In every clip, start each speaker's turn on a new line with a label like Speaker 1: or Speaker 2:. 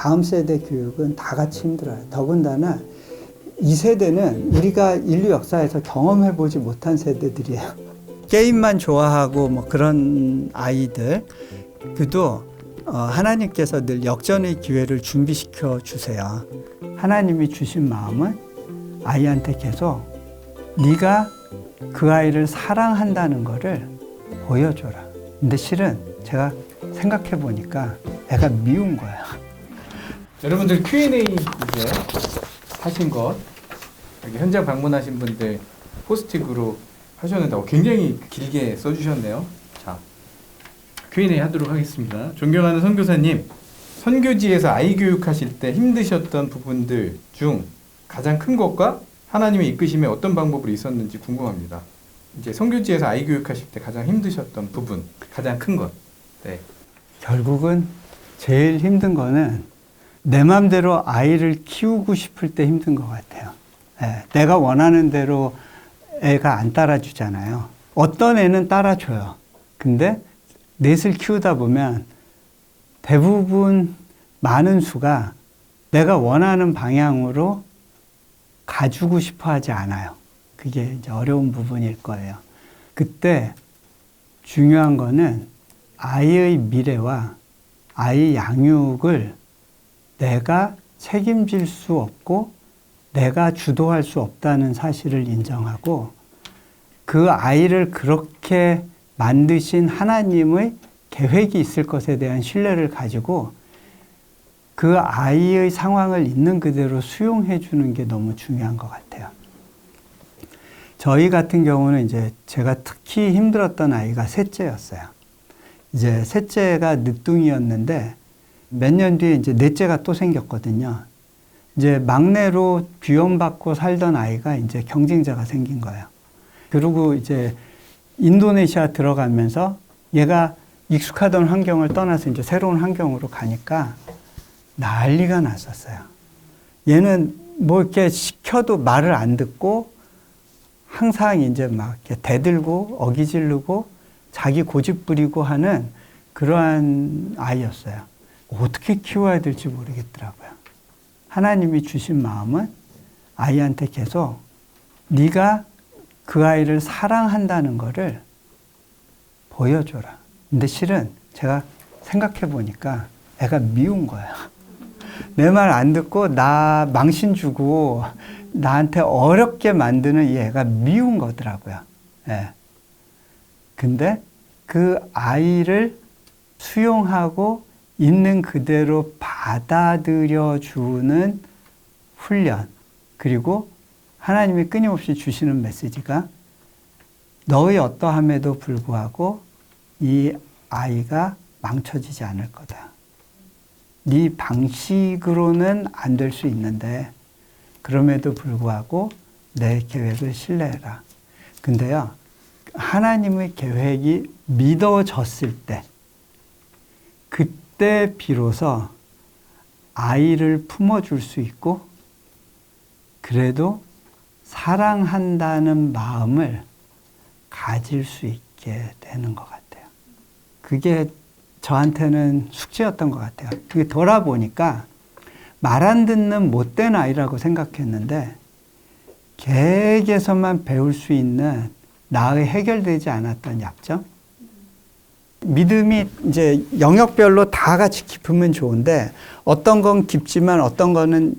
Speaker 1: 다음 세대 교육은 다 같이 힘들어요. 더군다나 이 세대는 우리가 인류 역사에서 경험해보지 못한 세대들이에요. 게임만 좋아하고 뭐 그런 아이들, 그도 하나님께서 늘 역전의 기회를 준비시켜 주세요. 하나님이 주신 마음은 아이한테 계속 네가 그 아이를 사랑한다는 거를 보여줘라. 근데 실은 제가 생각해 보니까 애가 미운 거야.
Speaker 2: 여러분들 Q&A 이제 하신 것, 여기 현장 방문하신 분들 포스트잇으로 하셨는데 굉장히 길게 써주셨네요. 자, Q&A 하도록 하겠습니다. 존경하는 선교사님, 선교지에서 아이 교육하실 때 힘드셨던 부분들 중 가장 큰 것과 하나님의 이끄심에 어떤 방법으로 있었는지 궁금합니다. 이제 선교지에서 아이 교육하실 때 가장 힘드셨던 부분, 가장 큰 것. 네.
Speaker 1: 결국은 제일 힘든 거는 내 맘대로 아이를 키우고 싶을 때 힘든 것 같아요. 네, 내가 원하는 대로 애가 안 따라주잖아요. 어떤 애는 따라줘요. 근데 넷을 키우다 보면 대부분 많은 수가 내가 원하는 방향으로 가주고 싶어 하지 않아요. 그게 이제 어려운 부분일 거예요. 그때 중요한 거는 아이의 미래와 아이 양육을 내가 책임질 수 없고 내가 주도할 수 없다는 사실을 인정하고 그 아이를 그렇게 만드신 하나님의 계획이 있을 것에 대한 신뢰를 가지고 그 아이의 상황을 있는 그대로 수용해 주는 게 너무 중요한 것 같아요. 저희 같은 경우는 이제 제가 특히 힘들었던 아이가 셋째였어요. 이제 셋째가 늦둥이였는데 몇 년 뒤에 이제 넷째가 또 생겼거든요. 이제 막내로 비움받고 살던 아이가 이제 경쟁자가 생긴 거예요. 그리고 이제 인도네시아 들어가면서 얘가 익숙하던 환경을 떠나서 이제 새로운 환경으로 가니까 난리가 났었어요. 얘는 뭐 이렇게 시켜도 말을 안 듣고 항상 이제 막 이렇게 대들고 어기지르고 자기 고집 부리고 하는 그러한 아이였어요. 어떻게 키워야 될지 모르겠더라고요. 하나님이 주신 마음은 아이한테 계속 네가 그 아이를 사랑한다는 거를 보여줘라. 근데 실은 제가 생각해 보니까 애가 미운 거야. 내 말 안 듣고 나 망신 주고 나한테 어렵게 만드는 이 애가 미운 거더라고요. 예. 근데 그 아이를 수용하고 있는 그대로 받아들여 주는 훈련, 그리고 하나님이 끊임없이 주시는 메시지가 너의 어떠함에도 불구하고 이 아이가 망쳐지지 않을 거다. 네 방식으로는 안 될 수 있는데 그럼에도 불구하고 내 계획을 신뢰해라. 근데요, 하나님의 계획이 믿어졌을 때, 그때 비로소 아이를 품어줄 수 있고 그래도 사랑한다는 마음을 가질 수 있게 되는 것 같아요. 그게 저한테는 숙제였던 것 같아요. 그게 돌아보니까 말 안 듣는 못된 아이라고 생각했는데 계획에서만 배울 수 있는 나의 해결되지 않았던 약점? 믿음이 이제 영역별로 다 같이 깊으면 좋은데 어떤 건 깊지만 어떤 거는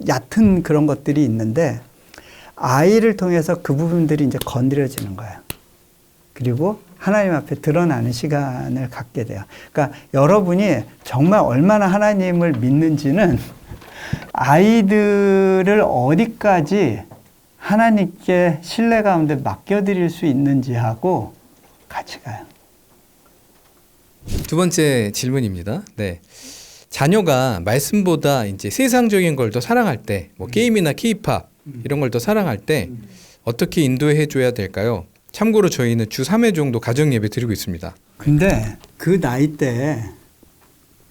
Speaker 1: 얕은 그런 것들이 있는데 아이를 통해서 그 부분들이 이제 건드려지는 거예요. 그리고 하나님 앞에 드러나는 시간을 갖게 돼요. 그러니까 여러분이 정말 얼마나 하나님을 믿는지는 아이들을 어디까지 하나님께 신뢰 가운데 맡겨드릴 수 있는지하고 같이 가요.
Speaker 3: 두 번째 질문입니다. 네. 자녀가 말씀보다 이제 세상적인 걸 더 사랑할 때, 뭐 게임이나 케이팝 이런 걸 더 사랑할 때 어떻게 인도해 줘야 될까요? 참고로 저희는 주 3회 정도 가정 예배 드리고 있습니다.
Speaker 1: 근데 그 나이 때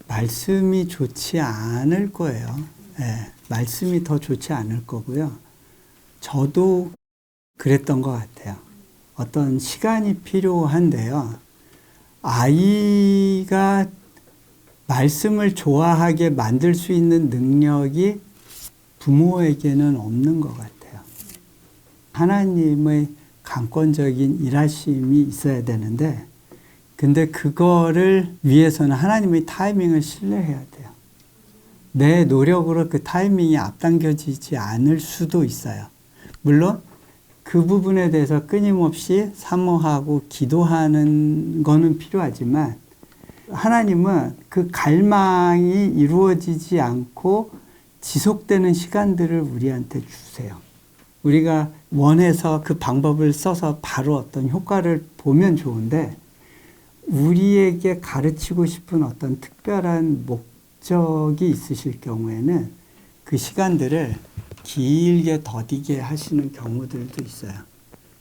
Speaker 1: 말씀이 좋지 않을 거예요. 네, 말씀이 더 좋지 않을 거고요. 저도 그랬던 것 같아요. 어떤 시간이 필요한데요. 아이가 말씀을 좋아하게 만들 수 있는 능력이 부모에게는 없는 것 같아요. 하나님의 강권적인 일하심이 있어야 되는데, 근데 그거를 위해서는 하나님의 타이밍을 신뢰해야 돼요. 내 노력으로 그 타이밍이 앞당겨지지 않을 수도 있어요. 물론 그 부분에 대해서 끊임없이 사모하고 기도하는 거는 필요하지만, 하나님은 그 갈망이 이루어지지 않고 지속되는 시간들을 우리한테 주세요. 우리가 원해서 그 방법을 써서 바로 어떤 효과를 보면 좋은데, 우리에게 가르치고 싶은 어떤 특별한 목적이 있으실 경우에는 그 시간들을 길게 더디게 하시는 경우들도 있어요.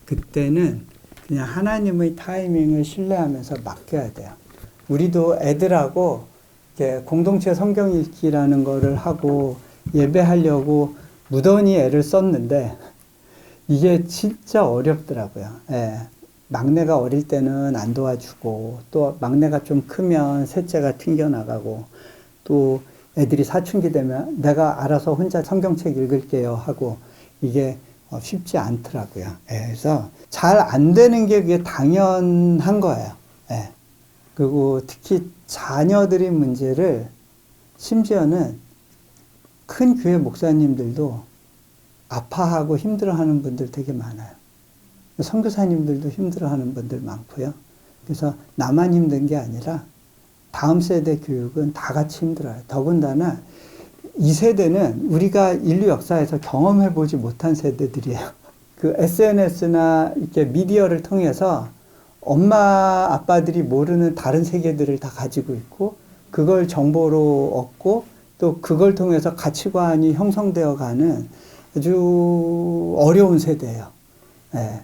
Speaker 1: 그때는 그냥 하나님의 타이밍을 신뢰하면서 맡겨야 돼요. 우리도 애들하고 이렇게 공동체 성경 읽기라는 거를 하고 예배하려고 무던히 애를 썼는데 이게 진짜 어렵더라고요. 예. 막내가 어릴 때는 안 도와주고, 또 막내가 좀 크면 셋째가 튕겨나가고, 또 애들이 사춘기 되면 내가 알아서 혼자 성경책 읽을게요 하고, 이게 쉽지 않더라고요. 예. 그래서 잘 안 되는 게 그게 당연한 거예요. 예. 그리고 특히 자녀들의 문제를 심지어는 큰 교회 목사님들도 아파하고 힘들어하는 분들 되게 많아요. 선교사님들도 힘들어하는 분들 많고요. 그래서 나만 힘든 게 아니라 다음 세대 교육은 다 같이 힘들어요. 더군다나 이 세대는 우리가 인류 역사에서 경험해보지 못한 세대들이에요. 그 SNS나 이렇게 미디어를 통해서 엄마 아빠들이 모르는 다른 세계들을 다 가지고 있고, 그걸 정보로 얻고, 또 그걸 통해서 가치관이 형성되어 가는 아주 어려운 세대예요. 예.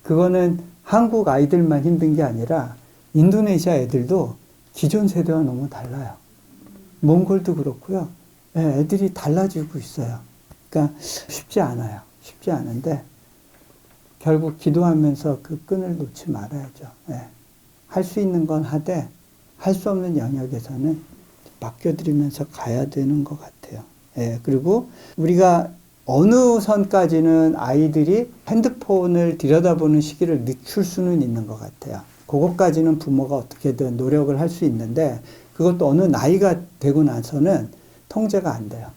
Speaker 1: 그거는 한국 아이들만 힘든 게 아니라 인도네시아 애들도 기존 세대와 너무 달라요. 몽골도 그렇고요. 예, 애들이 달라지고 있어요. 그러니까 쉽지 않아요. 쉽지 않은데 결국 기도하면서 그 끈을 놓지 말아야죠. 예. 할 수 있는 건 하되 할 수 없는 영역에서는 맡겨드리면서 가야 되는 것 같아요. 예. 그리고 우리가 어느 선까지는 아이들이 핸드폰을 들여다보는 시기를 늦출 수는 있는 것 같아요. 그것까지는 부모가 어떻게든 노력을 할 수 있는데, 그것도 어느 나이가 되고 나서는 통제가 안 돼요.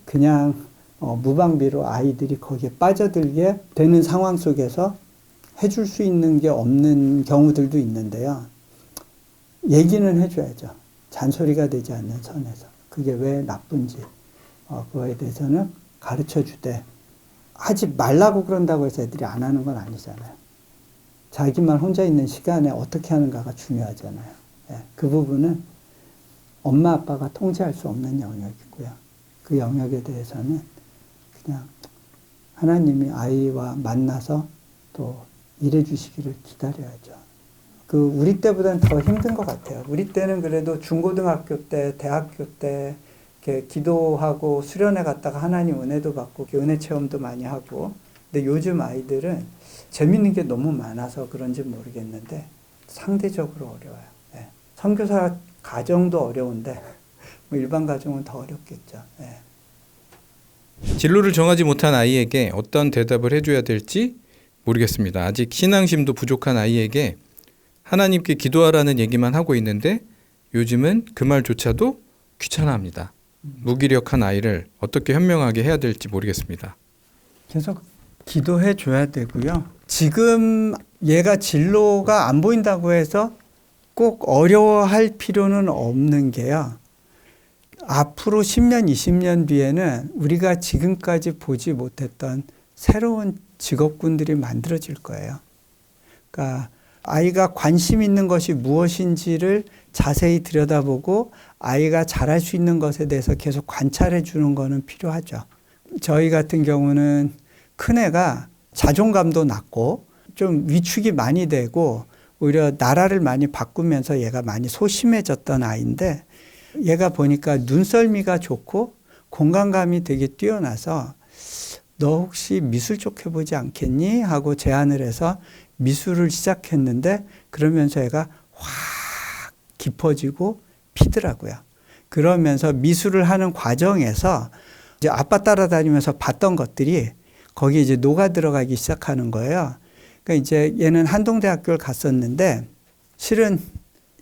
Speaker 1: 그냥 무방비로 아이들이 거기에 빠져들게 되는 상황 속에서 해줄 수 있는 게 없는 경우들도 있는데요. 얘기는 해줘야죠. 잔소리가 되지 않는 선에서. 그게 왜 나쁜지 그거에 대해서는 가르쳐 주되, 하지 말라고 그런다고 해서 애들이 안 하는 건 아니잖아요. 자기만 혼자 있는 시간에 어떻게 하는가가 중요하잖아요. 예, 그 부분은 엄마 아빠가 통제할 수 없는 영역이고요. 그 영역에 대해서는 그냥 하나님이 아이와 만나서 또 일해 주시기를 기다려야죠. 우리 때보다는 더 힘든 것 같아요. 우리 때는 그래도 중고등학교 때, 대학교 때 이렇게 기도하고 수련회 갔다가 하나님 은혜도 받고 은혜 체험도 많이 하고. 근데 요즘 아이들은 재밌는 게 너무 많아서 그런지 모르겠는데 상대적으로 어려워요. 예. 선교사 가정도 어려운데 뭐 일반 가정은 더 어렵겠죠. 예.
Speaker 3: 진로를 정하지 못한 아이에게 어떤 대답을 해줘야 될지 모르겠습니다. 아직 신앙심도 부족한 아이에게 하나님께 기도하라는 얘기만 하고 있는데 요즘은 그 말조차도 귀찮아합니다. 무기력한 아이를 어떻게 현명하게 해야 될지 모르겠습니다.
Speaker 1: 계속 기도해 줘야 되고요. 지금 얘가 진로가 안 보인다고 해서 꼭 어려워할 필요는 없는 게요. 앞으로 10년, 20년 뒤에는 우리가 지금까지 보지 못했던 새로운 직업군들이 만들어질 거예요. 그러니까 아이가 관심 있는 것이 무엇인지를 자세히 들여다보고 아이가 잘할 수 있는 것에 대해서 계속 관찰해 주는 거는 필요하죠. 저희 같은 경우는 큰애가 자존감도 낮고 좀 위축이 많이 되고 오히려 나라를 많이 바꾸면서 얘가 많이 소심해졌던 아이인데, 얘가 보니까 눈썰미가 좋고 공간감이 되게 뛰어나서 너 혹시 미술 쪽 해보지 않겠니? 하고 제안을 해서 미술을 시작했는데, 그러면서 얘가 확 깊어지고 피더라고요. 그러면서 미술을 하는 과정에서 이제 아빠 따라다니면서 봤던 것들이 거기에 이제 녹아 들어가기 시작하는 거예요. 그러니까 이제 얘는 한동대학교를 갔었는데 실은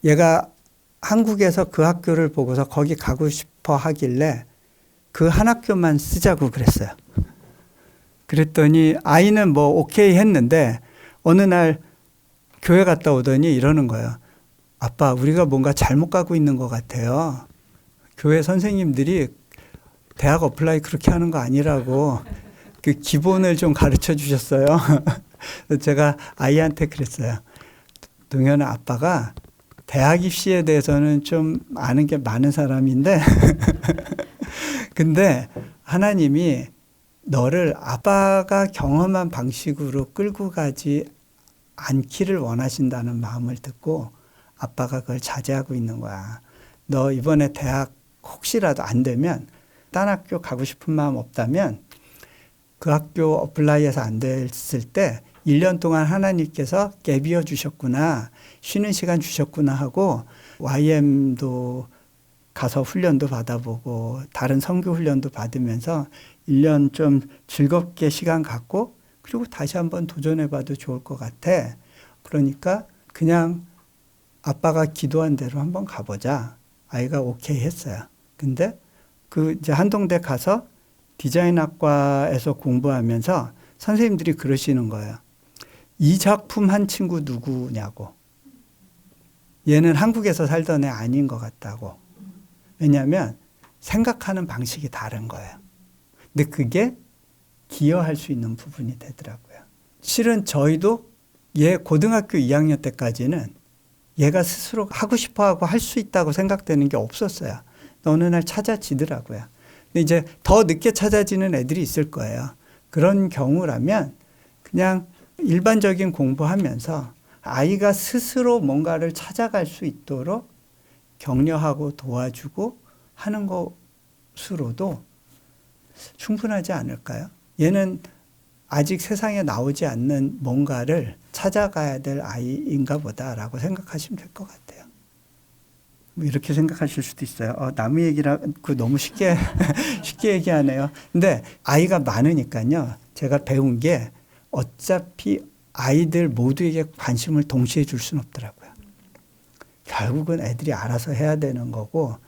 Speaker 1: 얘가 한국에서 그 학교를 보고서 거기 가고 싶어 하길래 그 한 학교만 쓰자고 그랬어요. 그랬더니 아이는 뭐 오케이 했는데 어느 날 교회 갔다 오더니 이러는 거예요. 아빠, 우리가 뭔가 잘못 가고 있는 것 같아요. 교회 선생님들이 대학 어플라이 그렇게 하는 거 아니라고 그 기본을 좀 가르쳐 주셨어요. 제가 아이한테 그랬어요. 동현아, 아빠가 대학 입시에 대해서는 좀 아는 게 많은 사람인데 근데 하나님이 너를 아빠가 경험한 방식으로 끌고 가지 않기를 원하신다는 마음을 듣고 아빠가 그걸 자제하고 있는 거야. 너 이번에 대학 혹시라도 안 되면 딴 학교 가고 싶은 마음 없다면 그 학교 어플라이해서 안 됐을 때 1년 동안 하나님께서 깨비어 주셨구나, 쉬는 시간 주셨구나 하고 YM도 가서 훈련도 받아보고 다른 선교 훈련도 받으면서 1년 좀 즐겁게 시간 갖고 그리고 다시 한번 도전해봐도 좋을 것 같아. 그러니까 그냥 아빠가 기도한 대로 한번 가보자. 아이가 오케이 했어요. 근데 그 이제 한동대 가서 디자인학과에서 공부하면서 선생님들이 그러시는 거예요. 이 작품 한 친구 누구냐고. 얘는 한국에서 살던 애 아닌 것 같다고. 왜냐하면 생각하는 방식이 다른 거예요. 근데 그게 기여할 수 있는 부분이 되더라고요. 실은 저희도 얘 고등학교 2학년 때까지는 얘가 스스로 하고 싶어 하고 할 수 있다고 생각되는 게 없었어요. 어느 날 찾아지더라고요. 근데 이제 더 늦게 찾아지는 애들이 있을 거예요. 그런 경우라면 그냥 일반적인 공부하면서 아이가 스스로 뭔가를 찾아갈 수 있도록 격려하고 도와주고 하는 것으로도 충분하지 않을까요? 얘는 아직 세상에 나오지 않는 뭔가를 찾아가야 될 아이인가 보다라고 생각하시면 될 것 같아요. 뭐 이렇게 생각하실 수도 있어요. 나무 얘기라고 너무 쉽게 얘기하네요. 근데 아이가 많으니까요. 제가 배운 게 어차피 아이들 모두에게 관심을 동시에 줄 수는 없더라고요. 결국은 애들이 알아서 해야 되는 거고,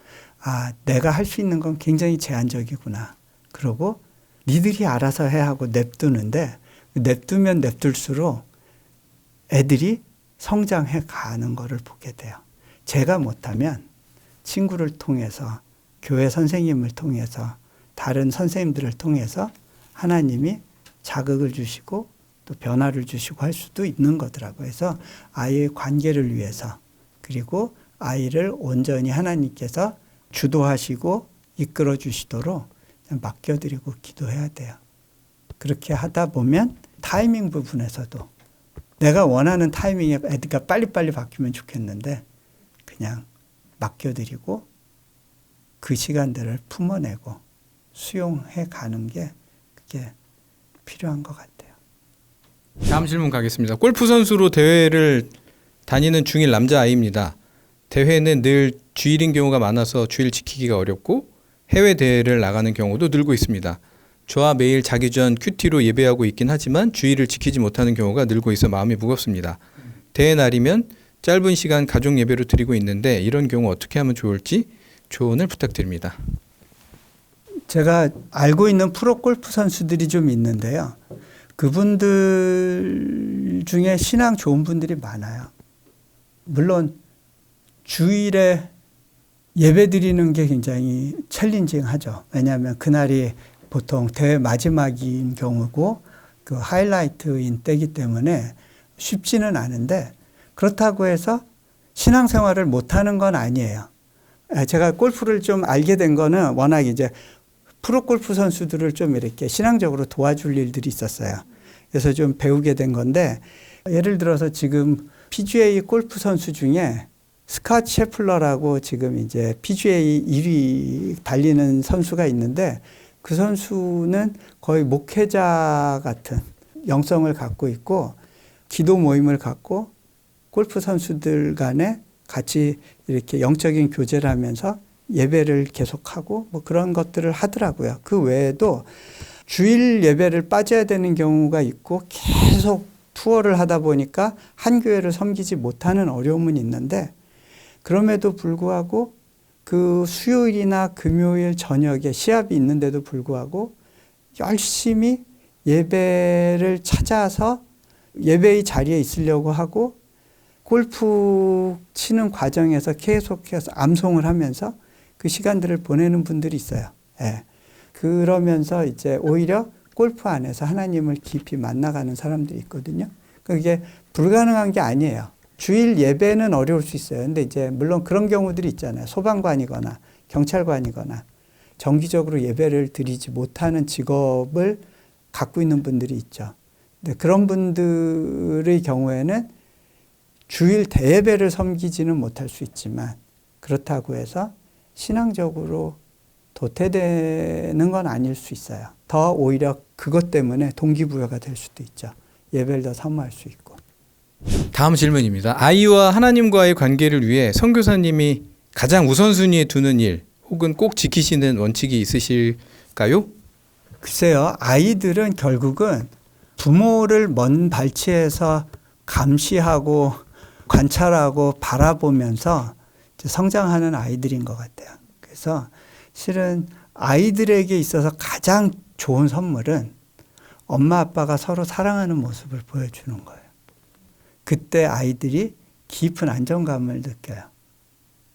Speaker 1: 내가 할 수 있는 건 굉장히 제한적이구나. 그러고 니들이 알아서 해야 하고 냅두는데 냅두면 냅둘수록 애들이 성장해 가는 거를 보게 돼요. 제가 못하면 친구를 통해서, 교회 선생님을 통해서, 다른 선생님들을 통해서 하나님이 자극을 주시고 또 변화를 주시고 할 수도 있는 거더라고요. 그래서 아이의 관계를 위해서, 그리고 아이를 온전히 하나님께서 주도하시고 이끌어 주시도록 맡겨드리고 기도해야 돼요. 그렇게 하다 보면 타이밍 부분에서도 내가 원하는 타이밍에 애가 빨리빨리 바뀌면 좋겠는데 그냥 맡겨드리고 그 시간들을 품어내고 수용해 가는 게 그게 필요한 것 같아요.
Speaker 3: 다음 질문 가겠습니다. 골프 선수로 대회를 다니는 중1 남자아이입니다. 대회는 늘 주일인 경우가 많아서 주일 지키기가 어렵고 해외 대회를 나가는 경우도 늘고 있습니다. 저와 매일 자기 전 큐티로 예배하고 있긴 하지만 주일을 지키지 못하는 경우가 늘고 있어 마음이 무겁습니다. 대회 날이면 짧은 시간 가족 예배로 드리고 있는데 이런 경우 어떻게 하면 좋을지 조언을 부탁드립니다.
Speaker 1: 제가 알고 있는 프로 골프 선수들이 좀 있는데요. 그분들 중에 신앙 좋은 분들이 많아요. 물론 주일에 예배 드리는 게 굉장히 챌린징하죠. 왜냐하면 그날이 보통 대회 마지막인 경우고 그 하이라이트인 때이기 때문에 쉽지는 않은데 그렇다고 해서 신앙생활을 못하는 건 아니에요. 제가 골프를 좀 알게 된 거는 워낙 이제 프로골프 선수들을 좀 이렇게 신앙적으로 도와줄 일들이 있었어요. 그래서 좀 배우게 된 건데 예를 들어서 지금 PGA 골프 선수 중에 스캇 셰플러라고 지금 이제 PGA 1위 달리는 선수가 있는데 그 선수는 거의 목회자 같은 영성을 갖고 있고 기도 모임을 갖고 골프 선수들 간에 같이 이렇게 영적인 교제를 하면서 예배를 계속하고 뭐 그런 것들을 하더라고요. 그 외에도 주일 예배를 빠져야 되는 경우가 있고 계속 투어를 하다 보니까 한 교회를 섬기지 못하는 어려움은 있는데 그럼에도 불구하고 그 수요일이나 금요일 저녁에 시합이 있는데도 불구하고 열심히 예배를 찾아서 예배의 자리에 있으려고 하고 골프 치는 과정에서 계속해서 암송을 하면서 그 시간들을 보내는 분들이 있어요. 예. 그러면서 이제 오히려 골프 안에서 하나님을 깊이 만나가는 사람들이 있거든요. 그게 불가능한 게 아니에요. 주일 예배는 어려울 수 있어요. 근데 이제 물론 그런 경우들이 있잖아요. 소방관이거나 경찰관이거나 정기적으로 예배를 드리지 못하는 직업을 갖고 있는 분들이 있죠. 근데 그런 분들의 경우에는 주일 대예배를 섬기지는 못할 수 있지만 그렇다고 해서 신앙적으로 도태되는 건 아닐 수 있어요. 더 오히려 그것 때문에 동기부여가 될 수도 있죠. 예배를 더 사모할 수 있고.
Speaker 3: 다음 질문입니다. 아이와 하나님과의 관계를 위해 선교사님이 가장 우선순위에 두는 일 혹은 꼭 지키시는 원칙이 있으실까요?
Speaker 1: 글쎄요. 아이들은 결국은 부모를 먼 발치에서 감시하고 관찰하고 바라보면서 성장하는 아이들인 것 같아요. 그래서 실은 아이들에게 있어서 가장 좋은 선물은 엄마 아빠가 서로 사랑하는 모습을 보여주는 거예요. 그때 아이들이 깊은 안정감을 느껴요.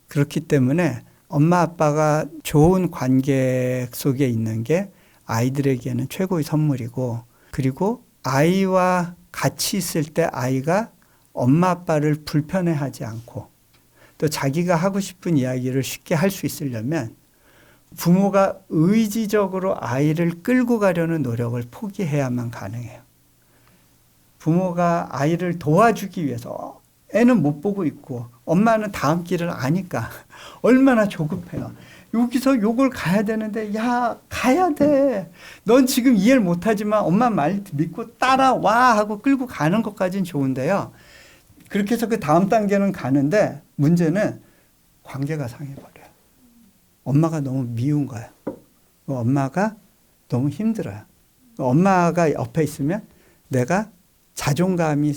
Speaker 1: 그렇기 때문에 엄마 아빠가 좋은 관계 속에 있는 게 아이들에게는 최고의 선물이고, 그리고 아이와 같이 있을 때 아이가 엄마 아빠를 불편해하지 않고 또 자기가 하고 싶은 이야기를 쉽게 할 수 있으려면 부모가 의지적으로 아이를 끌고 가려는 노력을 포기해야만 가능해요. 부모가 아이를 도와주기 위해서 애는 못 보고 있고 엄마는 다음 길을 아니까 얼마나 조급해요. 여기서 요걸 가야 되는데 야 가야 돼. 넌 지금 이해를 못하지만 엄마 말 믿고 따라와 하고 끌고 가는 것까지는 좋은데요. 그렇게 해서 그 다음 단계는 가는데 문제는 관계가 상해버려요. 엄마가 너무 미운 거예요. 엄마가 너무 힘들어요. 엄마가 옆에 있으면 내가 자존감이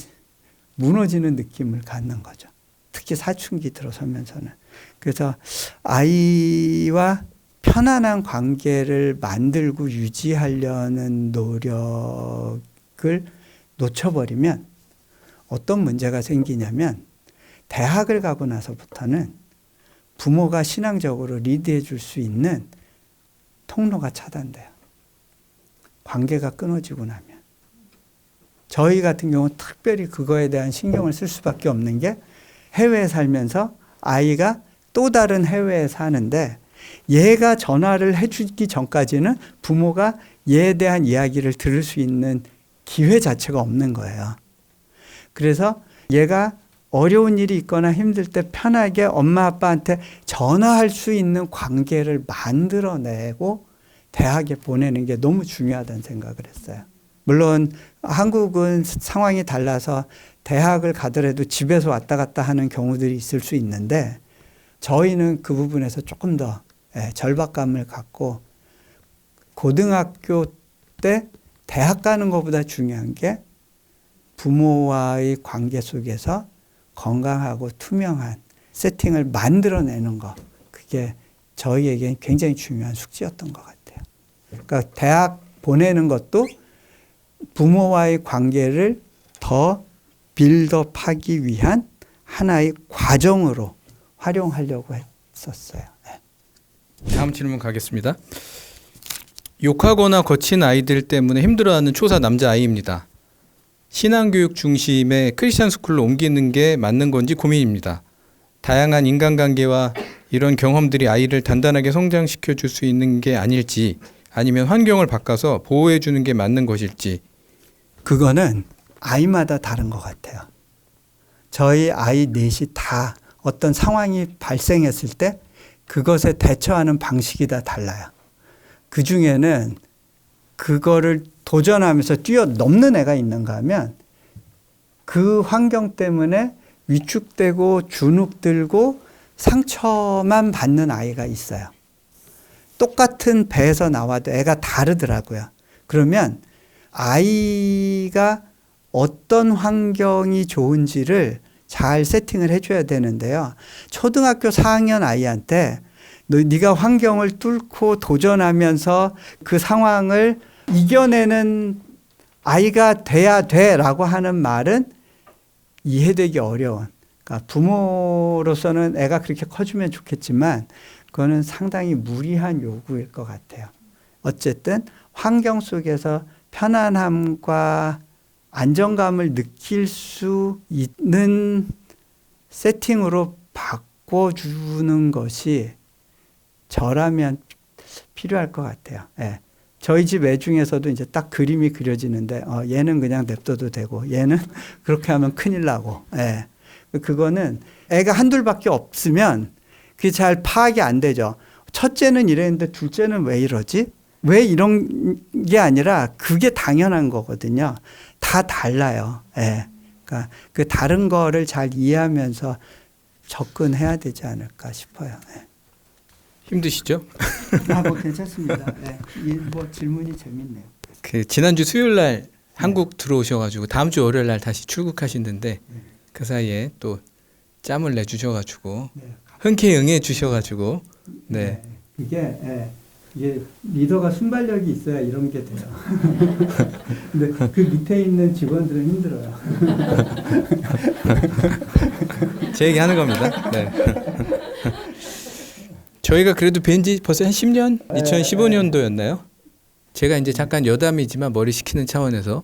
Speaker 1: 무너지는 느낌을 갖는 거죠. 특히 사춘기 들어서면서는. 그래서 아이와 편안한 관계를 만들고 유지하려는 노력을 놓쳐버리면 어떤 문제가 생기냐면 대학을 가고 나서부터는 부모가 신앙적으로 리드해 줄 수 있는 통로가 차단돼요. 관계가 끊어지고 나면. 저희 같은 경우는 특별히 그거에 대한 신경을 쓸 수밖에 없는 게 해외에 살면서 아이가 또 다른 해외에 사는데 얘가 전화를 해주기 전까지는 부모가 얘에 대한 이야기를 들을 수 있는 기회 자체가 없는 거예요. 그래서 얘가 어려운 일이 있거나 힘들 때 편하게 엄마 아빠한테 전화할 수 있는 관계를 만들어내고 대학에 보내는 게 너무 중요하다는 생각을 했어요. 물론 한국은 상황이 달라서 대학을 가더라도 집에서 왔다 갔다 하는 경우들이 있을 수 있는데 저희는 그 부분에서 조금 더 절박감을 갖고 고등학교 때 대학 가는 것보다 중요한 게 부모와의 관계 속에서 건강하고 투명한 세팅을 만들어내는 것. 그게 저희에게 굉장히 중요한 숙제였던 것 같아요. 그러니까 대학 보내는 것도 부모와의 관계를 더 빌드업하기 위한 하나의 과정으로 활용하려고 했었어요.
Speaker 3: 다음 질문 가겠습니다. 욕하거나 거친 아이들 때문에 힘들어하는 초사 남자아이입니다. 신앙교육 중심의 크리스찬 스쿨로 옮기는 게 맞는 건지 고민입니다. 다양한 인간관계와 이런 경험들이 아이를 단단하게 성장시켜 줄 수 있는 게 아닐지, 아니면 환경을 바꿔서 보호해 주는 게 맞는 것일지.
Speaker 1: 그거는 아이마다 다른 것 같아요. 저희 아이 넷이 다 어떤 상황이 발생했을 때 그것에 대처하는 방식이 다 달라요. 그 중에는 그거를 도전하면서 뛰어넘는 애가 있는가 하면 그 환경 때문에 위축되고 주눅들고 상처만 받는 아이가 있어요. 똑같은 배에서 나와도 애가 다르더라고요. 그러면 아이가 어떤 환경이 좋은지를 잘 세팅을 해줘야 되는데요. 초등학교 4학년 아이한테 네가 환경을 뚫고 도전하면서 그 상황을 이겨내는 아이가 돼야 돼라고 하는 말은 이해되기 어려운. 그러니까 부모로서는 애가 그렇게 커주면 좋겠지만 그거는 상당히 무리한 요구일 것 같아요. 어쨌든 환경 속에서 편안함과 안정감을 느낄 수 있는 세팅으로 바꿔주는 것이 저라면 필요할 것 같아요. 예. 저희 집 애 중에서도 이제 딱 그림이 그려지는데, 얘는 그냥 냅둬도 되고, 얘는 그렇게 하면 큰일 나고, 예. 그거는 애가 한둘밖에 없으면 그게 잘 파악이 안 되죠. 첫째는 이랬는데 둘째는 왜 이러지? 왜 이런 게 아니라 그게 당연한 거거든요. 다 달라요. 예. 그러니까 그 다른 거를 잘 이해하면서 접근해야 되지 않을까 싶어요. 예.
Speaker 3: 힘드시죠?
Speaker 1: 뭐 괜찮습니다. 네. 뭐 질문이 재밌네요.
Speaker 3: 그 지난주 수요일 날 한국 들어오셔가지고 다음 주 월요일 날 다시 출국하시는데 그 사이에 또 짬을 내주셔가지고 흔쾌히 응해 주셔가지고 네.
Speaker 1: 이게 리더가 순발력이 있어야 이런 게 돼요. 근데 그 밑에 있는 직원들은 힘들어요.
Speaker 3: 제 얘기 하는 겁니다. 네. 저희가 그래도 뵌지 벌써 한 10년? 2015년도였나요? 제가 이제 잠깐 여담이지만 머리 식히는 차원에서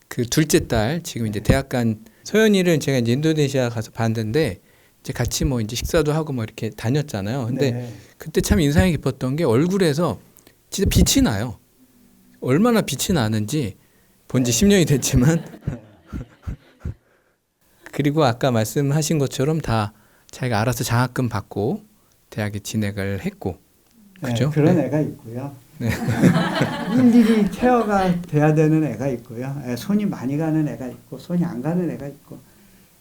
Speaker 3: 그 둘째 딸 지금 이제 대학 간 소연이를 제가 이제 인도네시아 가서 봤는데 이제 같이 뭐 이제 식사도 하고 뭐 이렇게 다녔잖아요. 근데 그때 참 인상이 깊었던 게 얼굴에서 진짜 빛이 나요. 얼마나 빛이 나는지 본 지 10년이 됐지만 그리고 아까 말씀하신 것처럼 다 자기가 알아서 장학금 받고 대학에 진학을 했고 그죠?
Speaker 1: 네, 그런 애가 있고요. 네. 일일이 케어가 돼야 되는 애가 있고요. 손이 많이 가는 애가 있고 손이 안 가는 애가 있고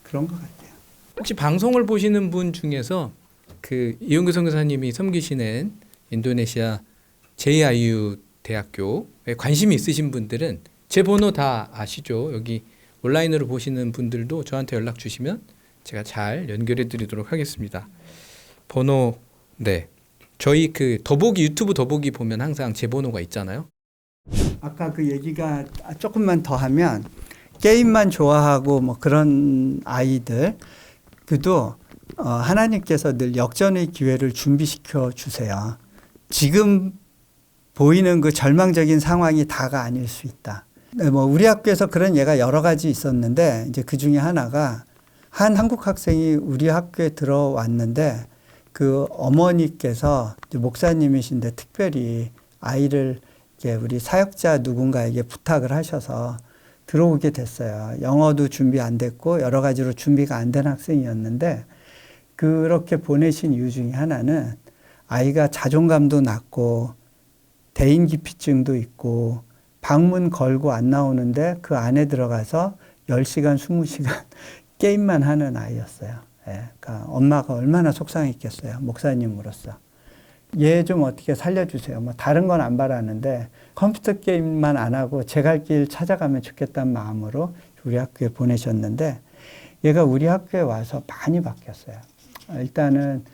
Speaker 1: 그런 것 같아요.
Speaker 3: 혹시 방송을 보시는 분 중에서 그 이용규 선교사님이 섬기시는 인도네시아 JIU 대학교에 관심이 있으신 분들은 제 번호 다 아시죠? 여기 온라인으로 보시는 분들도 저한테 연락 주시면 제가 잘 연결해 드리도록 하겠습니다. 번호 네. 저희 그 더보기 유튜브 더보기 보면 항상 제 번호가 있잖아요.
Speaker 1: 아까 그 얘기가 조금만 더 하면 게임만 좋아하고 뭐 그런 아이들 그도 하나님께서 늘 역전의 기회를 준비시켜 주세요. 지금 보이는 그 절망적인 상황이 다가 아닐 수 있다. 뭐 우리 학교에서 그런 예가 여러 가지 있었는데 이제 그 중에 하나가 한 한국 학생이 우리 학교에 들어왔는데 그 어머니께서 목사님이신데 특별히 아이를 우리 사역자 누군가에게 부탁을 하셔서 들어오게 됐어요. 영어도 준비 안 됐고 여러 가지로 준비가 안 된 학생이었는데 그렇게 보내신 이유 중에 하나는 아이가 자존감도 낮고 대인기피증도 있고 방문 걸고 안 나오는데 그 안에 들어가서 10시간, 20시간 게임만 하는 아이였어요. 그러니까 엄마가 얼마나 속상했겠어요. 목사님으로서. 얘 좀 어떻게 살려주세요. 뭐 다른 건 안 바라는데 컴퓨터 게임만 안 하고 제 갈 길 찾아가면 좋겠다는 마음으로 우리 학교에 보내셨는데 얘가 우리 학교에 와서 많이 바뀌었어요. 일단은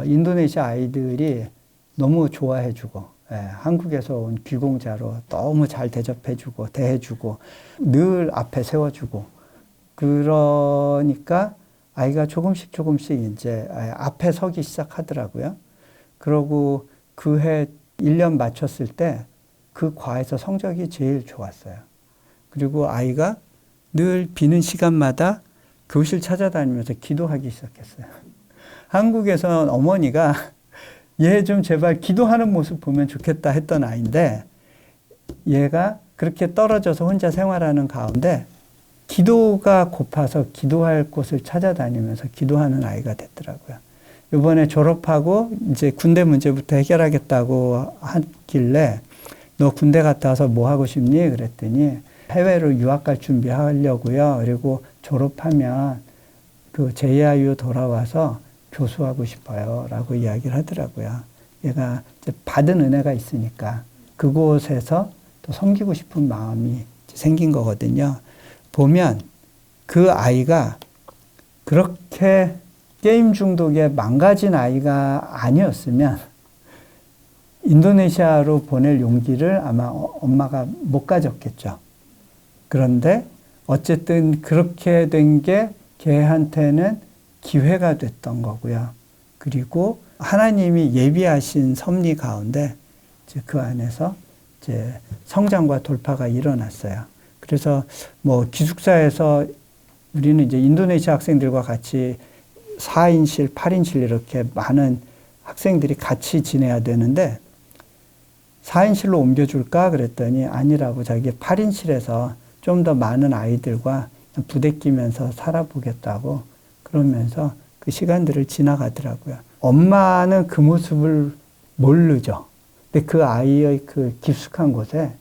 Speaker 1: 인도네시아 아이들이 너무 좋아해주고 한국에서 온 귀공자로 너무 잘 대접해주고 대해주고 늘 앞에 세워주고 그러니까 아이가 조금씩 이제 앞에 서기 시작하더라고요. 그러고 그 해 1년 마쳤을 때 그 과에서 성적이 제일 좋았어요. 그리고 아이가 늘 비는 시간마다 교실 찾아다니면서 기도하기 시작했어요. 한국에선 어머니가 얘 좀 제발 기도하는 모습 보면 좋겠다 했던 아이인데 얘가 그렇게 떨어져서 혼자 생활하는 가운데 기도가 고파서 기도할 곳을 찾아다니면서 기도하는 아이가 됐더라고요. 이번에 졸업하고 이제 군대 문제부터 해결하겠다고 하길래 너 군대 갔다 와서 뭐 하고 싶니? 그랬더니 해외로 유학 갈 준비하려고요. 그리고 졸업하면 그 JIU 돌아와서 교수하고 싶어요 라고 이야기를 하더라고요. 얘가 이제 받은 은혜가 있으니까 그곳에서 또 섬기고 싶은 마음이 생긴 거거든요. 보면 그 아이가 그렇게 게임 중독에 망가진 아이가 아니었으면 인도네시아로 보낼 용기를 아마 엄마가 못 가졌겠죠. 그런데 어쨌든 그렇게 된 게 걔한테는 기회가 됐던 거고요. 그리고 하나님이 예비하신 섭리 가운데 이제 그 안에서 이제 성장과 돌파가 일어났어요. 그래서 뭐 기숙사에서 우리는 이제 인도네시아 학생들과 같이 4인실, 8인실 이렇게 많은 학생들이 같이 지내야 되는데 4인실로 옮겨줄까 그랬더니 아니라고 자기 8인실에서 좀 더 많은 아이들과 부대끼면서 살아보겠다고 그러면서 그 시간들을 지나가더라고요. 엄마는 그 모습을 모르죠. 근데 그 아이의 그 깊숙한 곳에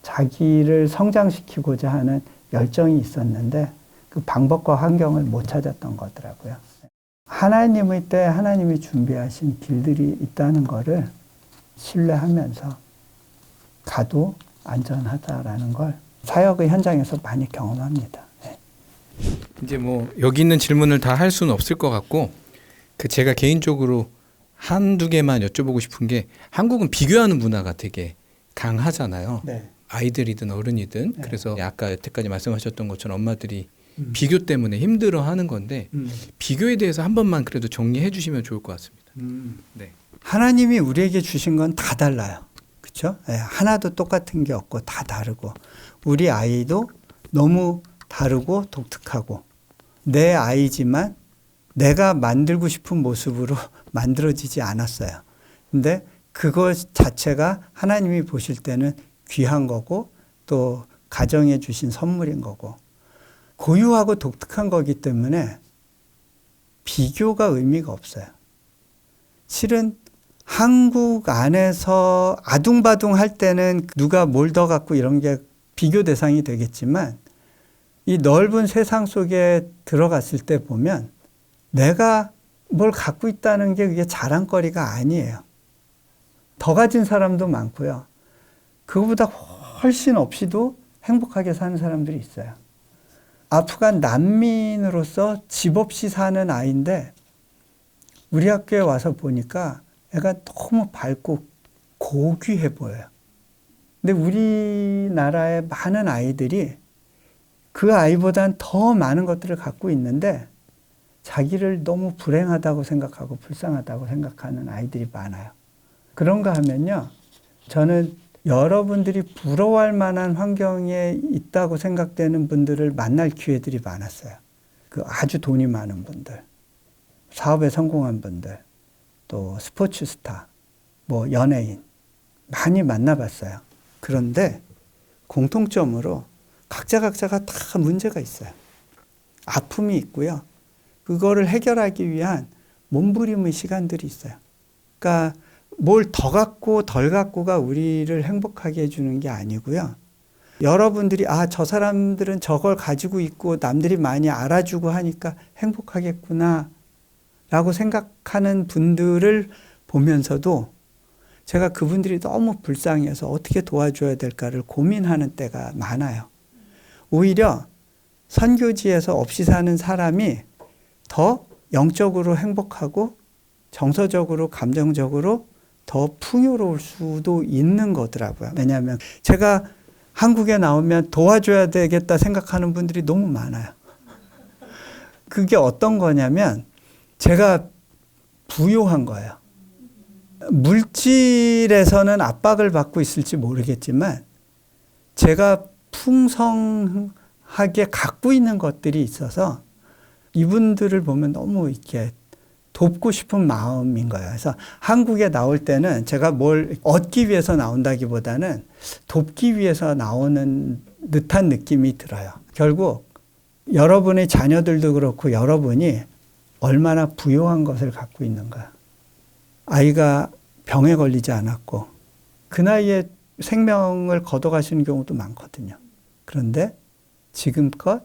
Speaker 1: 자기를 성장시키고자 하는 열정이 있었는데 그 방법과 환경을 못 찾았던 거더라고요. 하나님의 때 하나님이 준비하신 길들이 있다는 거를 신뢰하면서 가도 안전하다라는 걸 사역의 현장에서 많이 경험합니다. 네.
Speaker 3: 이제 뭐 여기 있는 질문을 다 할 수는 없을 것 같고 그 제가 개인적으로 한두 개만 여쭤보고 싶은 게 한국은 비교하는 문화가 되게 강하잖아요.
Speaker 1: 네.
Speaker 3: 아이들이든 어른이든.
Speaker 1: 네.
Speaker 3: 그래서 아까 여태까지 말씀하셨던 것처럼 엄마들이 비교 때문에 힘들어하는 건데 비교에 대해서 한 번만 그래도 정리해 주시면 좋을 것 같습니다. 네.
Speaker 1: 하나님이 우리에게 주신 건 다 달라요. 그렇죠? 네, 하나도 똑같은 게 없고 다 다르고 우리 아이도 너무 다르고 독특하고 내 아이지만 내가 만들고 싶은 모습으로 만들어지지 않았어요. 근데 그것 자체가 하나님이 보실 때는 귀한 거고 또 가정에 주신 선물인 거고 고유하고 독특한 거기 때문에 비교가 의미가 없어요. 실은 한국 안에서 아둥바둥 할 때는 누가 뭘 더 갖고 이런 게 비교 대상이 되겠지만 이 넓은 세상 속에 들어갔을 때 보면 내가 뭘 갖고 있다는 게 그게 자랑거리가 아니에요. 더 가진 사람도 많고요. 그거보다 훨씬 없이도 행복하게 사는 사람들이 있어요. 아프간 난민으로서 집 없이 사는 아이인데 우리 학교에 와서 보니까 애가 너무 밝고 고귀해 보여요. 근데 우리나라의 많은 아이들이 그 아이보단 더 많은 것들을 갖고 있는데 자기를 너무 불행하다고 생각하고 불쌍하다고 생각하는 아이들이 많아요. 그런가 하면요. 저는 여러분들이 부러워할 만한 환경에 있다고 생각되는 분들을 만날 기회들이 많았어요. 그 아주 돈이 많은 분들, 사업에 성공한 분들, 또 스포츠 스타, 뭐 연예인 많이 만나봤어요. 그런데 공통점으로 각자가 다 문제가 있어요. 아픔이 있고요. 그거를 해결하기 위한 몸부림의 시간들이 있어요. 그러니까 뭘 더 갖고 덜 갖고가 우리를 행복하게 해주는 게 아니고요. 여러분들이 저 사람들은 저걸 가지고 있고 남들이 많이 알아주고 하니까 행복하겠구나 라고 생각하는 분들을 보면서도 제가 그분들이 너무 불쌍해서 어떻게 도와줘야 될까를 고민하는 때가 많아요. 오히려 선교지에서 없이 사는 사람이 더 영적으로 행복하고 정서적으로 감정적으로 더 풍요로울 수도 있는 거더라고요. 왜냐하면 제가 한국에 나오면 도와줘야 되겠다 생각하는 분들이 너무 많아요. 그게 어떤 거냐면 제가 부유한 거예요. 물질에서는 압박을 받고 있을지 모르겠지만 제가 풍성하게 갖고 있는 것들이 있어서 이분들을 보면 너무 이렇게 돕고 싶은 마음인 거예요. 그래서 한국에 나올 때는 제가 뭘 얻기 위해서 나온다기보다는 돕기 위해서 나오는 듯한 느낌이 들어요. 결국 여러분의 자녀들도 그렇고 여러분이 얼마나 부유한 것을 갖고 있는가. 아이가 병에 걸리지 않았고 그 나이에 생명을 걷어가시는 경우도 많거든요. 그런데 지금껏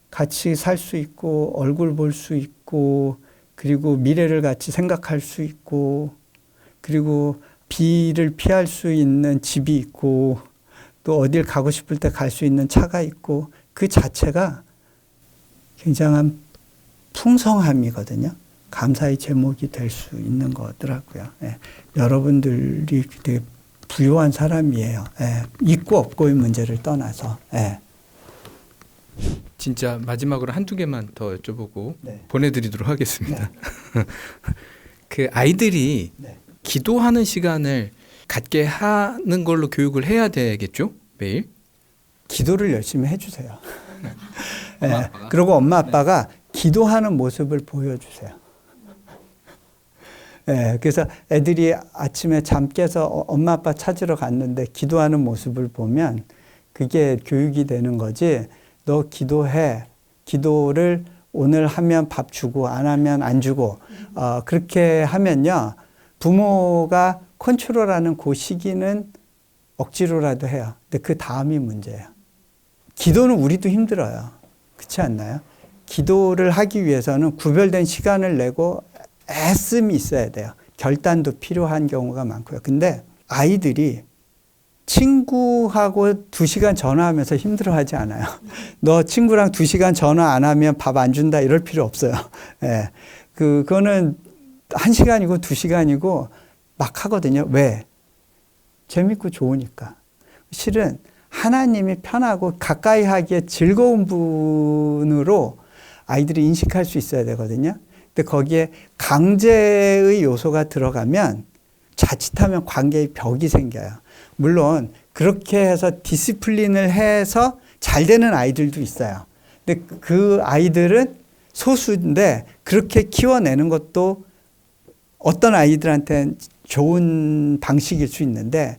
Speaker 1: 같이 살 수 있고 얼굴 볼 수 있고 그리고 미래를 같이 생각할 수 있고 그리고 비를 피할 수 있는 집이 있고 또 어딜 가고 싶을 때 갈 수 있는 차가 있고 그 자체가 굉장한 풍성함이거든요. 감사의 제목이 될 수 있는 거더라고요. 예. 여러분들이 되게 부유한 사람이에요. 예. 있고 없고의 문제를 떠나서. 예.
Speaker 3: 진짜 마지막으로 한두 개만 더 여쭤보고
Speaker 1: 네.
Speaker 3: 보내드리도록 하겠습니다. 그 아이들이
Speaker 1: 네.
Speaker 3: 기도하는 시간을 갖게 하는 걸로 교육을 해야 되겠죠? 매일?
Speaker 1: 기도를 열심히 해주세요. 예.
Speaker 3: 엄마, 아빠가?
Speaker 1: 그리고 엄마 아빠가 기도하는 모습을 보여주세요. 예. 그래서 애들이 아침에 잠 깨서 엄마 아빠 찾으러 갔는데 기도하는 모습을 보면 그게 교육이 되는 거지. 너 기도해. 기도를 오늘 하면 밥 주고 안 하면 안 주고 그렇게 하면요. 부모가 컨트롤하는 그 시기는 억지로라도 해요. 근데 그 다음이 문제예요. 기도는 우리도 힘들어요. 그렇지 않나요? 기도를 하기 위해서는 구별된 시간을 내고 애씀이 있어야 돼요. 결단도 필요한 경우가 많고요. 근데 아이들이 친구하고 2시간 전화하면서 힘들어하지 않아요. 너 친구랑 2시간 전화 안 하면 밥 안 준다 이럴 필요 없어요. 예. 그거는 1시간이고 2시간이고 막 하거든요. 왜? 재밌고 좋으니까. 실은 하나님이 편하고 가까이 하기에 즐거운 분으로 아이들이 인식할 수 있어야 되거든요. 근데 거기에 강제의 요소가 들어가면 자칫하면 관계의 벽이 생겨요. 물론 그렇게 해서 디시플린을 해서 잘 되는 아이들도 있어요. 근데 그 아이들은 소수인데 그렇게 키워내는 것도 어떤 아이들한테는 좋은 방식일 수 있는데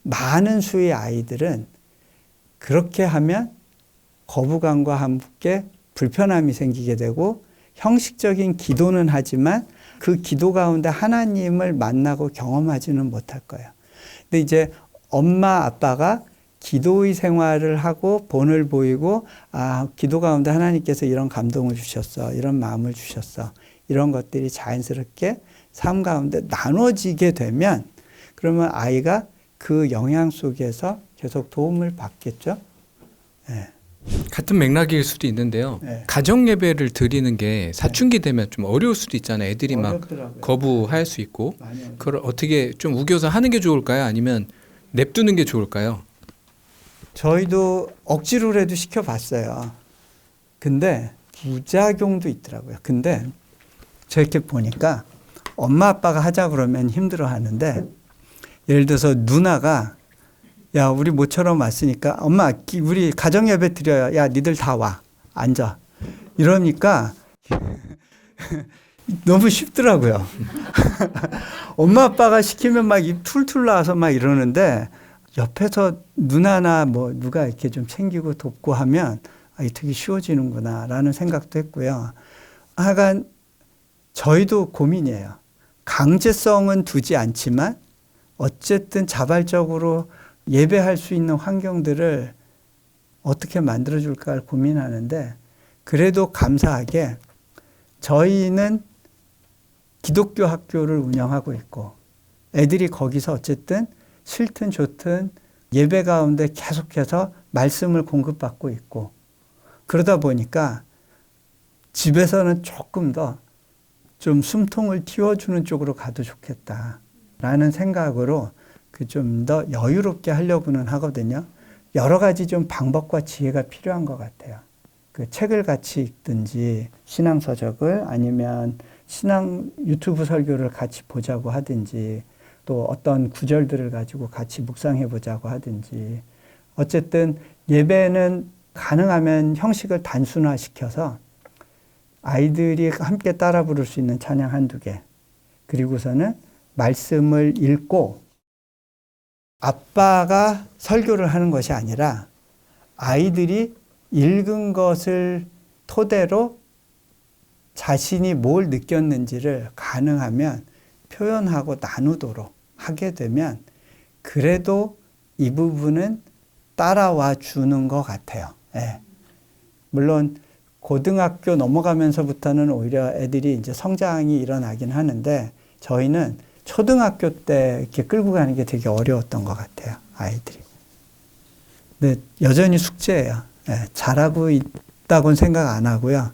Speaker 1: 많은 수의 아이들은 그렇게 하면 거부감과 함께 불편함이 생기게 되고 형식적인 기도는 하지만 그 기도 가운데 하나님을 만나고 경험하지는 못할 거예요. 근데 이제 엄마 아빠가 기도의 생활을 하고 본을 보이고 기도 가운데 하나님께서 이런 감동을 주셨어. 이런 마음을 주셨어. 이런 것들이 자연스럽게 삶 가운데 나눠지게 되면 그러면 아이가 그 영향 속에서 계속 도움을 받겠죠. 네.
Speaker 3: 같은 맥락일 수도 있는데요.
Speaker 1: 네.
Speaker 3: 가정 예배를 드리는 게 사춘기 되면 좀 어려울 수도 있잖아요. 애들이
Speaker 1: 어렵더라고요.
Speaker 3: 막 거부할 수 있고.
Speaker 1: 많이 어렵더라고요.
Speaker 3: 그걸 어떻게 좀 우겨서 하는 게 좋을까요? 아니면 냅두는 게 좋을까요?
Speaker 1: 저희도 억지로라도 시켜봤어요. 근데 부작용도 있더라고요. 근데 저렇게 보니까 엄마 아빠가 하자 그러면 힘들어 하는데 예를 들어서 누나가 야 우리 모처럼 왔으니까 엄마 우리 가정 예배 드려요. 야 니들 다 와. 앉아. 이러니까 너무 쉽더라고요. 엄마 아빠가 시키면 막 입 툴툴 나와서 막 이러는데 옆에서 누나나 뭐 누가 이렇게 좀 챙기고 돕고 하면 이게 되게 쉬워지는구나 라는 생각도 했고요. 하여간 저희도 고민이에요. 강제성은 두지 않지만 어쨌든 자발적으로 예배할 수 있는 환경들을 어떻게 만들어줄까 고민하는데 그래도 감사하게 저희는 기독교 학교를 운영하고 있고 애들이 거기서 어쨌든 싫든 좋든 예배 가운데 계속해서 말씀을 공급받고 있고 그러다 보니까 집에서는 조금 더 좀 숨통을 틔워주는 쪽으로 가도 좋겠다라는 생각으로 그 좀 더 여유롭게 하려고는 하거든요. 여러 가지 좀 방법과 지혜가 필요한 것 같아요. 그 책을 같이 읽든지 신앙서적을 아니면 신앙 유튜브 설교를 같이 보자고 하든지 또 어떤 구절들을 가지고 같이 묵상해 보자고 하든지 어쨌든 예배는 가능하면 형식을 단순화시켜서 아이들이 함께 따라 부를 수 있는 찬양 한두 개 그리고서는 말씀을 읽고 아빠가 설교를 하는 것이 아니라 아이들이 읽은 것을 토대로 자신이 뭘 느꼈는지를 가능하면 표현하고 나누도록 하게 되면 그래도 이 부분은 따라와 주는 것 같아요. 예. 물론 고등학교 넘어가면서부터는 오히려 애들이 이제 성장이 일어나긴 하는데 저희는 초등학교 때 이렇게 끌고 가는 게 되게 어려웠던 것 같아요, 아이들이. 근데 여전히 숙제예요. 예, 잘하고 있다고는 생각 안 하고요.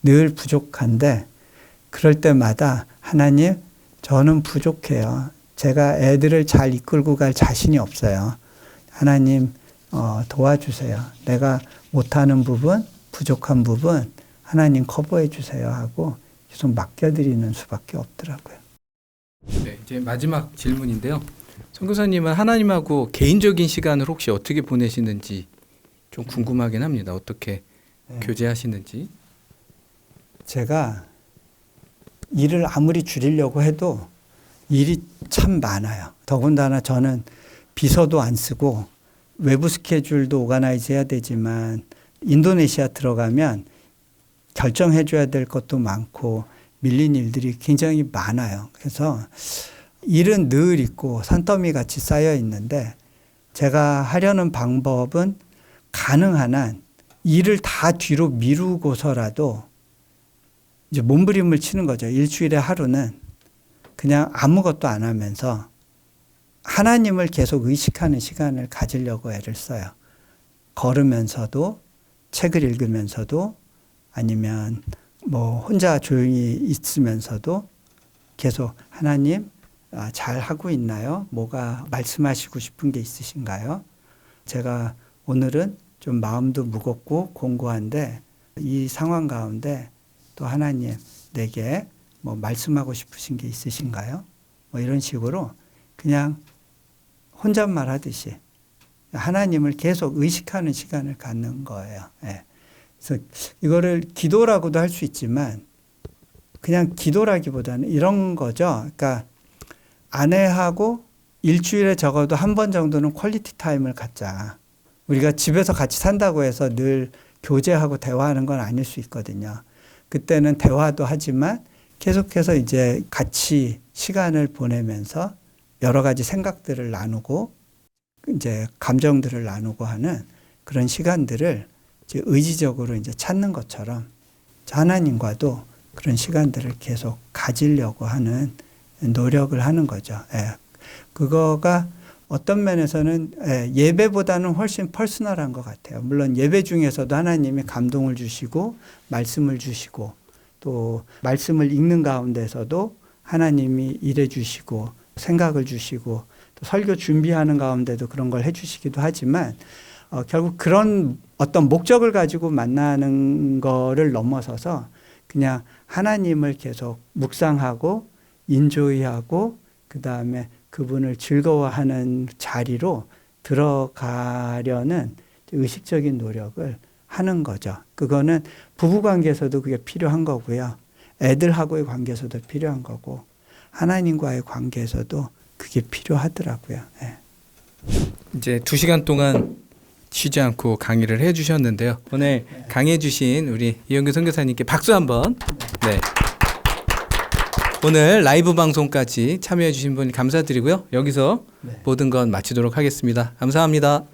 Speaker 1: 늘 부족한데 그럴 때마다 하나님, 저는 부족해요. 제가 애들을 잘 이끌고 갈 자신이 없어요. 하나님 도와주세요. 내가 못하는 부분, 부족한 부분 하나님 커버해 주세요 하고 계속 맡겨드리는 수밖에 없더라고요.
Speaker 3: 네, 이제 마지막 질문인데요. 선교사님은 하나님하고 개인적인 시간을 혹시 어떻게 보내시는지 좀 궁금하긴 합니다. 어떻게
Speaker 1: 네.
Speaker 3: 교제하시는지.
Speaker 1: 제가 일을 아무리 줄이려고 해도 일이 참 많아요. 더군다나 저는 비서도 안 쓰고 외부 스케줄도 오가나이즈 해야 되지만 인도네시아 들어가면 결정해 줘야 될 것도 많고 밀린 일들이 굉장히 많아요. 그래서 일은 늘 있고 산더미 같이 쌓여 있는데 제가 하려는 방법은 가능한 한 일을 다 뒤로 미루고서라도 이제 몸부림을 치는 거죠. 일주일에 하루는 그냥 아무것도 안 하면서 하나님을 계속 의식하는 시간을 가지려고 애를 써요. 걸으면서도 책을 읽으면서도 아니면 뭐 혼자 조용히 있으면서도 계속 하나님 잘 하고 있나요? 뭐가 말씀하시고 싶은 게 있으신가요? 제가 오늘은 좀 마음도 무겁고 공고한데 이 상황 가운데 또 하나님 내게 뭐 말씀하고 싶으신 게 있으신가요? 뭐 이런 식으로 그냥 혼잣말 하듯이 하나님을 계속 의식하는 시간을 갖는 거예요. 예. 그래서 이거를 기도라고도 할 수 있지만 그냥 기도라기보다는 이런 거죠. 그러니까 아내하고 일주일에 적어도 한 번 정도는 퀄리티 타임을 갖자. 우리가 집에서 같이 산다고 해서 늘 교제하고 대화하는 건 아닐 수 있거든요. 그때는 대화도 하지만 계속해서 이제 같이 시간을 보내면서 여러 가지 생각들을 나누고 이제 감정들을 나누고 하는 그런 시간들을 이제 의지적으로 이제 찾는 것처럼 하나님과도 그런 시간들을 계속 가지려고 하는 노력을 하는 거죠. 예. 그거가 어떤 면에서는 예배보다는 훨씬 퍼스널한 것 같아요. 물론 예배 중에서도 하나님이 감동을 주시고 말씀을 주시고 또 말씀을 읽는 가운데서도 하나님이 일해 주시고 생각을 주시고 또 설교 준비하는 가운데도 그런 걸 해주시기도 하지만 결국 그런 어떤 목적을 가지고 만나는 거를 넘어서서 그냥 하나님을 계속 묵상하고 인조이하고 그 다음에 그분을 즐거워하는 자리로 들어가려는 의식적인 노력을 하는 거죠. 그거는 부부관계에서도 그게 필요한 거고요. 애들하고의 관계에서도 필요한 거고 하나님과의 관계에서도 그게 필요하더라고요. 네.
Speaker 3: 이제 2시간 동안 쉬지 않고 강의를 해주셨는데요. 오늘 강의해주신 우리 이영규 선교사님께 박수 한번. 네. 오늘 라이브 방송까지 참여해주신 분 감사드리고요. 여기서 모든 건 마치도록 하겠습니다. 감사합니다.